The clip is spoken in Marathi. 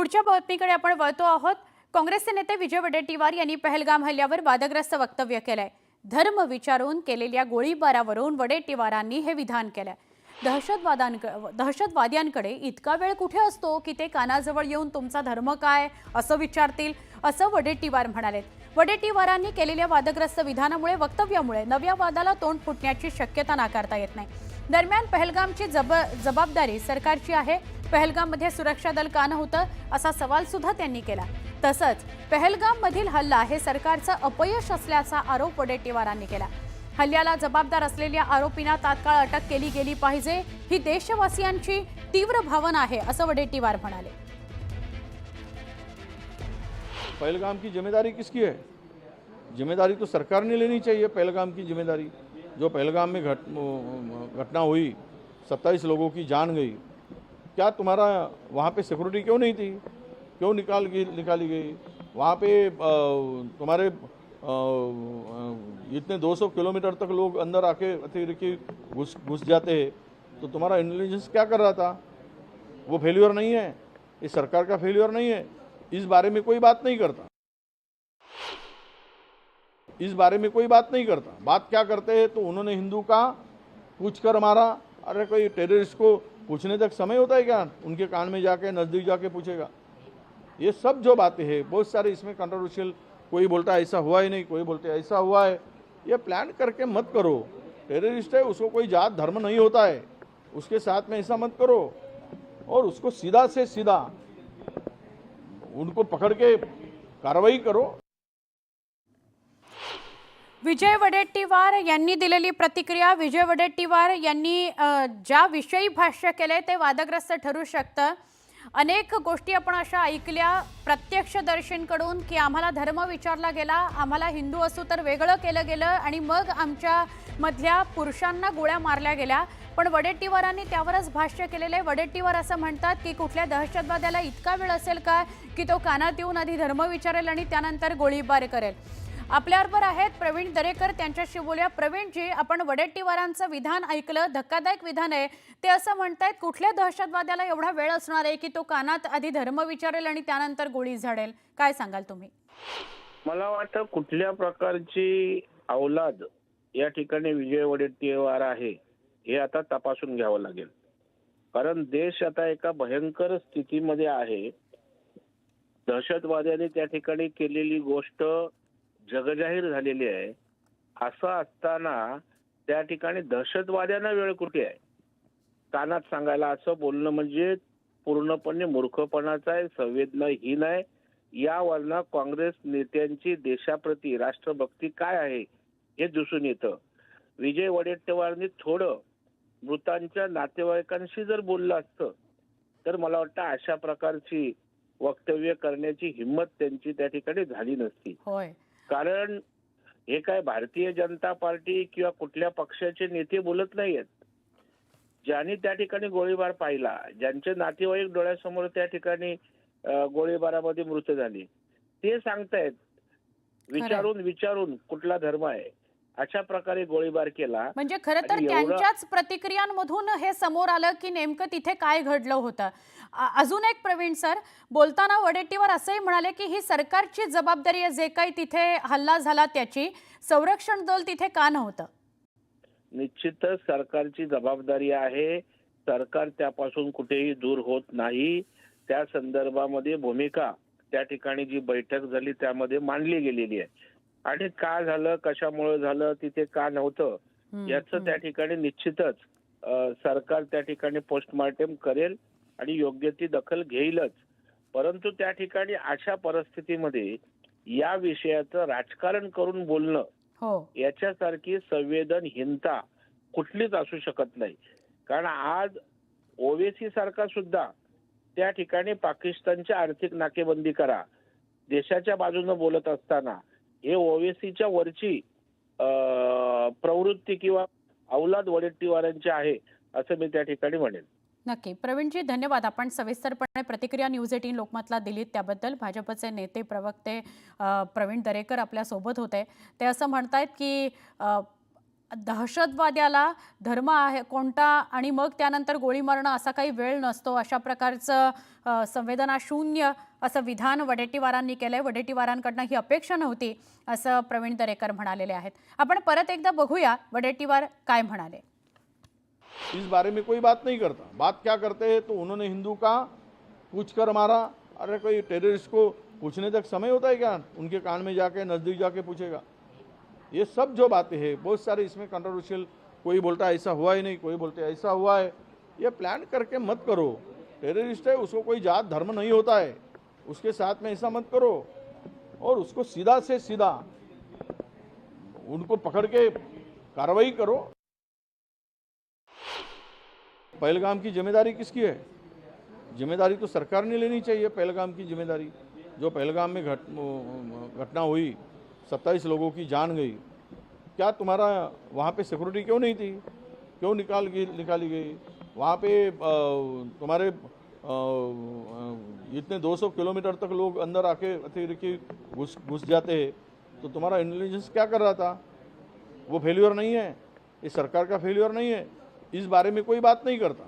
पुढच्या बातमीकडे आपण वळतो आहोत। काँग्रेसचे नेते विजय वडेट्टीवार यांनी पहलगाम हल्ल्यावर वादग्रस्त वक्तव्य केलंय। धर्म विचारून केलेल्या गोळीबारावरून वडेट्टीवारांनी हे विधान केलंय। दहशतवाद्यांकडे इतका वेळ कुठे असतो की ते कानाजवळ येऊन तुमचा धर्म काय असं विचारतील, असं वडेट्टीवार म्हणाले। वडेट्टीवारांनी केलेल्या वादग्रस्त विधानामुळे वक्तव्यामुळे नव्या वादाला तोंड फुटण्याची शक्यता नाकारता येत नाही। दरम्यान पहलगामची जबाबदारी सरकारची आहे। पहलगाममध्ये सुरक्षा दल का नव्हतं असा सवाल सुद्धा त्यांनी केला। तसंच पहलगाममधील हल्ला हे सरकारचं अपयश असल्याचा आरोप वडेट्टीवारांनी केला। हल्ल्याला जबाबदार असलेल्या आरोपींना तात्काळ अटक केली गेली पाहिजे, ही देशवासियांची तीव्र भावना आहे असं वडेट्टीवार म्हणाले। पहलगाम की जिम्मेदारी किसकी है? जिम्मेदारी तो सरकार ने लेनी चाहिए। पहलगाम की जिम्मेदारी, जो पहलगाम में घटना हुई, 27 लोगों की जान गई, क्या तुम्हारा वहाँ पे सिक्योरिटी क्यों नहीं थी? क्यों निकाली गई? वहाँ पे तुम्हारे इतने 200 किलोमीटर तक लोग अंदर आके अतिरेकी घुस जाते हैं, तो तुम्हारा इंटेलिजेंस क्या कर रहा था? वो फेल्योर नहीं है, ये सरकार का फेल्योर नहीं है। इस बारे में कोई बात नहीं करता। इस बारे में कोई बात नहीं करता। बात क्या करते हैं तो उन्होंने हिंदू का पूछ कर मारा। अरे कोई टेररिस्ट को पूछने तक समय होता है क्या? उनके कान में जाके नज़दीक जाके पूछेगा? ये सब जो बातें हैं बहुत सारे इसमें कंट्रोवर्शियल, कोई बोलता है ऐसा हुआ ही नहीं, कोई बोलते ऐसा हुआ है। ये प्लान करके मत करो। टेररिस्ट है, उसको कोई जात धर्म नहीं होता है, उसके साथ में ऐसा मत करो। और उसको सीधा से सीधा उनको पकड़ के कार्रवाई करो। विजय वडेट्टीवार यांनी दिलेली प्रतिक्रिया। विजय वडेट्टीवार यांनी ज्या विषयी भाष्य केले ते वादग्रस्त ठरू शकतं। अनेक गोष्टी आपण अशा ऐकल्या प्रत्यक्षदर्शींकडून की आम्हाला धर्म विचारला गेला, आम्हाला हिंदू असू तर वेगळं केलं गेलं आणि मग आमच्या मधल्या पुरुषांना गोळ्या मारल्या गेल्या। पण वडेट्टीवारांनी त्यावरच भाष्य केलेले। वडेट्टीवार असं म्हणतात की कुठल्या दहशतवाद्याला इतका वेळ असेल का की तो कानात येऊन आधी धर्म विचारेल आणि त्यानंतर गोळीबार करेल। आपल्याबरोबर आहेत प्रवीण दरेकर, त्यांच्याशी बोलूया। प्रवीण जी, आपण वडेट्टीवारांचं विधान ऐकलं, धक्कादायक विधान आहे। ते असं म्हणतायत कुठल्या दहशतवाद्याला एवढा वेळ असणार आहे की तो कानात आधी धर्म विचारेल आणि त्यानंतर गोळी झाडेल? काय सांगाल तुम्ही? मला वाटतं कुठल्या प्रकारची औलाद या ठिकाणी विजय वडेट्टीवार आहे हे आता तपासून घ्यावं लागेल। कारण देश आता एका भयंकर स्थितीमध्ये आहे। दहशतवाद्यांनी त्या ठिकाणी केलेली गोष्ट जगजाहीर झालेली आहे। असं असताना त्या ठिकाणी दहशतवाद्यांना वेळ कुठे आहे कानात सांगायला? असं बोलणं म्हणजे पूर्णपणे मूर्खपणाचं आहे, संवेदनाहीन आहे। यावरनं काँग्रेस नेत्यांची देशाप्रती राष्ट्रभक्ती काय आहे हे दिसून येतं। विजय वडेट्टीवारांनी थोडं मृतांच्या नातेवाईकांशी जर बोललं असतं तर मला वाटतं अशा प्रकारची वक्तव्य करण्याची हिंमत त्यांची त्या ठिकाणी झाली नसती। होय, कारण हे काय भारतीय जनता पार्टी किंवा कुठल्या पक्षाचे नेते बोलत नाहीयेत। ज्यांनी त्या ठिकाणी गोळीबार पाहिला, ज्यांचे नातेवाईक डोळ्यासमोर त्या ठिकाणी गोळीबारामध्ये मृत झाले, ते सांगतायत विचारून कुठला धर्म आहे अशा प्रकारे गोळीबार केला। म्हणजे खरं तर त्यांच्याच प्रतिक्रियांमधून हे समोर आलं की नेमकं तिथे काय घडलं होतं। अजून एक प्रवीण सर, बोलताना वडेट्टीवार असंही म्हणाले की ही सरकारची जबाबदारी आहे, जे काही तिथे हल्ला झाला त्याची, संरक्षण दल तिथे का नव्हतं? निश्चितच सरकारची जबाबदारी आहे। सरकार त्यापासून कुठेही दूर होत नाही। त्या संदर्भामध्ये भूमिका त्या ठिकाणी जी बैठक झाली त्यामध्ये मांडली गेलेली आहे। आणि का झालं, कशामुळे झालं, तिथे का नव्हतं याचं त्या ठिकाणी निश्चितच सरकार त्या ठिकाणी पोस्टमार्टम करेल आणि योग्य ती दखल घेईलच। परंतु त्या ठिकाणी अशा परिस्थितीमध्ये या विषयाचं राजकारण करून बोलणं याच्यासारखी संवेदनहीनता कुठलीच असू शकत नाही। कारण आज ओवेसी सारखा सुद्धा त्या ठिकाणी पाकिस्तानची आर्थिक नाकेबंदी करा देशाच्या बाजूने बोलत असताना हे ओवेसीच्या वरची प्रवृत्ती किंवा औलाद वडेट्टीवारांची आहे असं मी त्या ठिकाणी म्हणेन। नक्की प्रवीणजी, धन्यवाद। आपण सविस्तरपणे प्रतिक्रिया न्यूज 18 लोकमतला दिलीत त्याबद्दल। भाजपचे नेते प्रवक्ते प्रवीण दरेकर आपल्या सोबत होते। ते असं म्हणतायत की दहशतवाद्याला धर्म आहे कोणता आणि मग त्यानंतर गोळी मारणं असा काही वेळ नसतो, अशा प्रकारचं संवेदना शून्य असं विधान वडेट्टीवारांनी केलंय. वडेट्टीवारांकडनं ही अपेक्षा नव्हती असं प्रवीण दरेकर म्हणालेले आहेत. आपण परत एकदा बघूया वडेट्टीवार काय म्हणाले. इस बारे में कोई बात नहीं करता. बात क्या करते हैं तो उन्होंने हिंदू का पूछ कर मारा. अरे कोई टेररिस्ट को पूछने तक समय होता है क्या? उनके कान में जाके नज़दीक जाके पूछेगा. ये सब जो बातें हैं बहुत सारे इसमें कंट्रोवर्शियल, कोई बोलता है ऐसा हुआ ही नहीं, कोई बोलते हैं ऐसा हुआ है. ये प्लान करके मत करो. टेररिस्ट है, उसको कोई जात धर्म नहीं होता है, उसके साथ में ऐसा मत करो. और उसको सीधा से सीधा उनको पकड़ के कार्रवाई करो. पहलगाम की जिम्मेदारी किसकी है? जिम्मेदारी तो सरकार ने लेनी चाहिए. पहलगाम की जिम्मेदारी, जो पहलगाम में घटना हुई, 27 लोगों की जान गई, क्या तुम्हारा वहाँ पे सिक्योरिटी क्यों नहीं थी? क्यों निकाली गई? वहाँ पे तुम्हारे इतने 200 किलोमीटर तक लोग अंदर आके अतिरिक्त घुस जाते हैं, तो तुम्हारा इंटेलिजेंस क्या कर रहा था? वो फेल्योर नहीं है, इस सरकार का फेल्योर नहीं है. इस बारे में कोई बात नहीं करता.